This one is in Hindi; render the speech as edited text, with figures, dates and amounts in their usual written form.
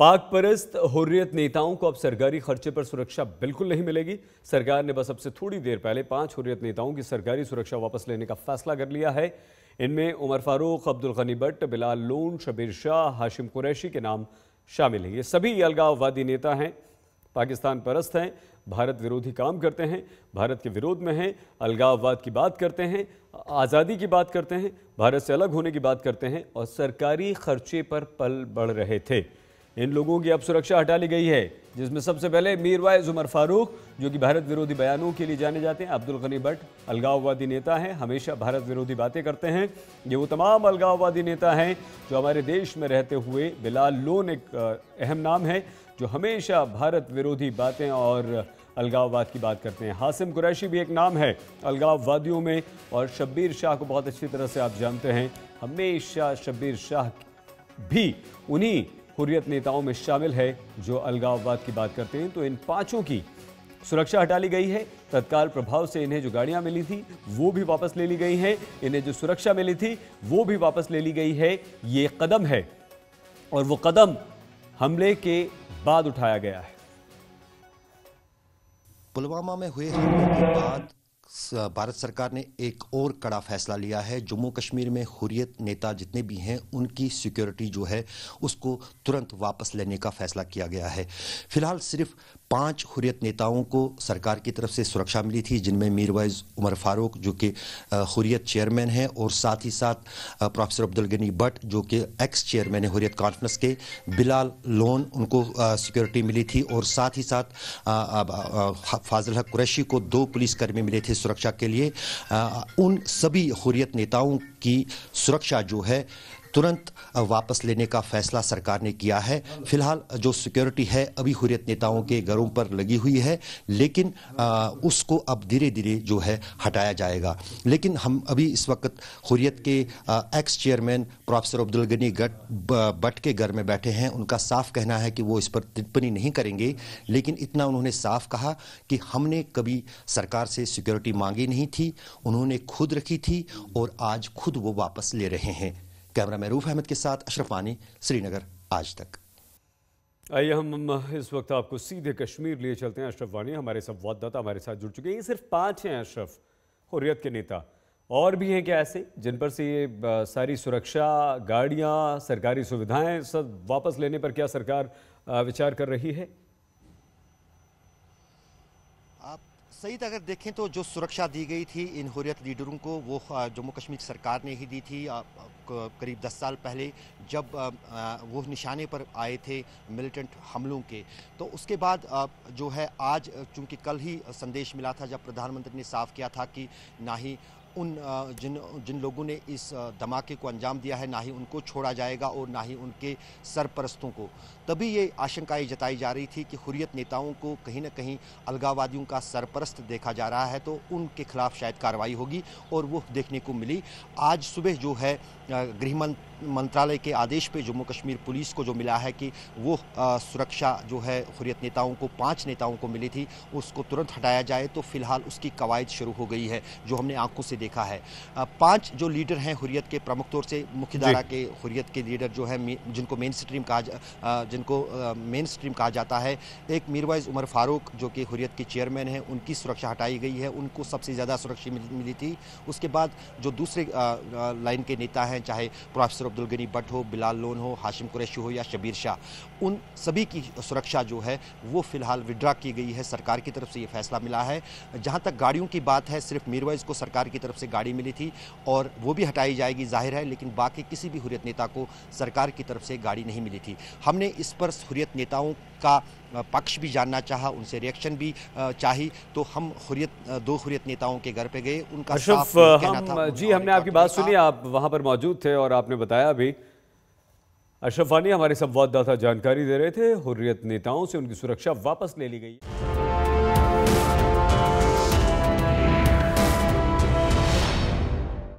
पाक परस्त हुर्रियत नेताओं को अब सरकारी खर्चे पर सुरक्षा बिल्कुल नहीं मिलेगी। सरकार ने बस अब से थोड़ी देर पहले 5 हुर्रियत नेताओं की सरकारी सुरक्षा वापस लेने का फैसला कर लिया है। इनमें उमर फारूक, अब्दुल गनी भट्ट, बिलाल लोन, शबीर शाह, हाशिम कुरैशी के नाम शामिल हैं। ये सभी अलगाववादी नेता हैं, पाकिस्तान परस्त हैं, भारत विरोधी काम करते हैं, भारत के विरोध में हैं, अलगाववाद की बात करते हैं, आज़ादी की बात करते हैं, भारत से अलग होने की बात करते हैं और सरकारी खर्चे पर पल बढ़ रहे थे। इन लोगों की अब सुरक्षा हटा ली गई है, जिसमें सबसे पहले मीरवाइज उमर फारूक, जो कि भारत विरोधी बयानों के लिए जाने जाते हैं, अब्दुल गनी भट्ट अलगाववादी नेता हैं, हमेशा भारत विरोधी बातें करते हैं। ये वो तमाम अलगाववादी नेता हैं जो हमारे देश में रहते हुए, बिलाल लोन एक अहम नाम है जो हमेशा भारत विरोधी बातें और अलगाववाद की बात करते हैं। हाशिम कुरैशी भी एक नाम है अलगाववादियों में, और शब्बीर शाह को बहुत अच्छी तरह से आप जानते हैं। हमेशा शब्बीर शाह भी उन्हीं हुर्रियत नेताओं में शामिल है जो अलगाववाद की बात करते हैं। तो इन 5 की सुरक्षा हटा ली गई है। तत्काल प्रभाव से इन्हें जो गाड़ियां मिली थी वो भी वापस ले ली गई हैं, इन्हें जो सुरक्षा मिली थी वो भी वापस ले ली गई है। ये कदम है और वो कदम हमले के बाद उठाया गया है। पुलवामा में हुए हमले के बाद भारत सरकार ने एक और कड़ा फैसला लिया है। जम्मू कश्मीर में हुर्रियत नेता जितने भी हैं उनकी सिक्योरिटी जो है उसको तुरंत वापस लेने का फैसला किया गया है। फिलहाल सिर्फ 5 हुर्रियत नेताओं को सरकार की तरफ से सुरक्षा मिली थी, जिनमें मीरवाइज उमर फारूक जो कि हुर्रियत चेयरमैन हैं, और साथ ही साथ प्रोफेसर अब्दुल गनी भट्ट जो कि एक्स चेयरमैन है हुर्रियत कॉन्फ्रेंस के, बिलाल लोन उनको सिक्योरिटी मिली थी, और साथ ही साथ फाजिल हक कुरैशी को 2 पुलिसकर्मी मिले थे सुरक्षा के लिए। उन सभी हुर्रियत नेताओं की सुरक्षा जो है तुरंत वापस लेने का फैसला सरकार ने किया है। फिलहाल जो सिक्योरिटी है अभी हुर्रियत नेताओं के घरों पर लगी हुई है, लेकिन उसको अब धीरे धीरे जो है हटाया जाएगा। लेकिन हम अभी इस वक्त हुर्रियत के ex chairman professor Abdul Ghani Bhat के घर में बैठे हैं। उनका साफ कहना है कि वो इस पर टिप्पणी नहीं करेंगे, लेकिन इतना उन्होंने साफ कहा कि हमने कभी सरकार से सिक्योरिटी मांगी नहीं थी, उन्होंने खुद रखी थी और आज खुद वो वापस ले रहे हैं। कैमरामैन रूफ अहमद के साथ अशरफ वानी, श्रीनगर, आज तक। आइए हम इस वक्त आपको सीधे कश्मीर लिए चलते हैं। अशरफ वानी हमारे संवाददाता हमारे साथ जुड़ चुके हैं। ये सिर्फ 5 हैं अशरफ हुर्रियत के नेता, और भी हैं क्या ऐसे जिन पर से ये सारी सुरक्षा, गाड़ियां, सरकारी सुविधाएं सब वापस लेने पर क्या सरकार विचार कर रही है? सही अगर देखें तो जो सुरक्षा दी गई थी इन हुर्रियत लीडरों को वो जम्मू कश्मीर सरकार ने ही दी थी। करीब 10 साल पहले जब वो निशाने पर आए थे मिलिटेंट हमलों के, तो उसके बाद जो है आज चूंकि कल ही संदेश मिला था जब प्रधानमंत्री ने साफ किया था कि ना ही उन जिन लोगों ने इस धमाके को अंजाम दिया है ना ही उनको छोड़ा जाएगा और ना ही उनके सरपरस्तों को। तभी ये आशंकाएं जताई जा रही थी कि हुर्रियत नेताओं को कहीं ना कहीं अलगाववादियों का सरपरस्त देखा जा रहा है, तो उनके खिलाफ शायद कार्रवाई होगी, और वो देखने को मिली। आज सुबह जो है गृह मंत्रालय के आदेश पे जम्मू कश्मीर पुलिस को जो मिला है कि वो सुरक्षा जो है हुर्रियत नेताओं को 5 नेताओं को मिली थी उसको तुरंत हटाया जाए। तो फिलहाल उसकी कवायद शुरू हो गई है जो हमने आंखों से देखा है। 5 जो लीडर हैं हुर्रियत के प्रमुख तौर से मुख्यधारा के हुर्रियत के लीडर जो है जिनको मेन स्ट्रीम कहा जाता है, एक मीरवाइज उमर फारूक जो कि हुर्रियत के चेयरमैन हैं, उनकी सुरक्षा हटाई गई है, उनको सबसे ज़्यादा सुरक्षा मिली थी। उसके बाद जो दूसरे लाइन के नेता हैं, चाहे प्रोफेसर अब्दुल गनी भट्ट हो, बिलाल लोन हो, हाशिम कुरैशी हो या शबीर शाह, उन सभी की सुरक्षा जो है वो फिलहाल विड्रा की गई है। सरकार की तरफ से ये फैसला मिला है। जहाँ तक गाड़ियों की बात है, सिर्फ मीरवाइज को सरकार की तरफ से गाड़ी मिली थी और वो भी हटाई जाएगी जाहिर है, लेकिन बाकी किसी भी हुर्रियत नेता को सरकार की तरफ से गाड़ी नहीं मिली थी। हमने इस पर हुर्रियत नेताओं का पक्ष भी जानना चाहा, उनसे रिएक्शन भी चाहिए, तो हम 2 हुर्रियत नेताओं के घर पे गए। उनका साफ कहना था। जी, हमने आपकी बात सुनी, आप वहां पर मौजूद थे और आपने बताया भी। अशरफ वानी हमारे संवाददाता जानकारी दे रहे थे, हुर्रियत नेताओं से उनकी सुरक्षा वापस ले ली गई।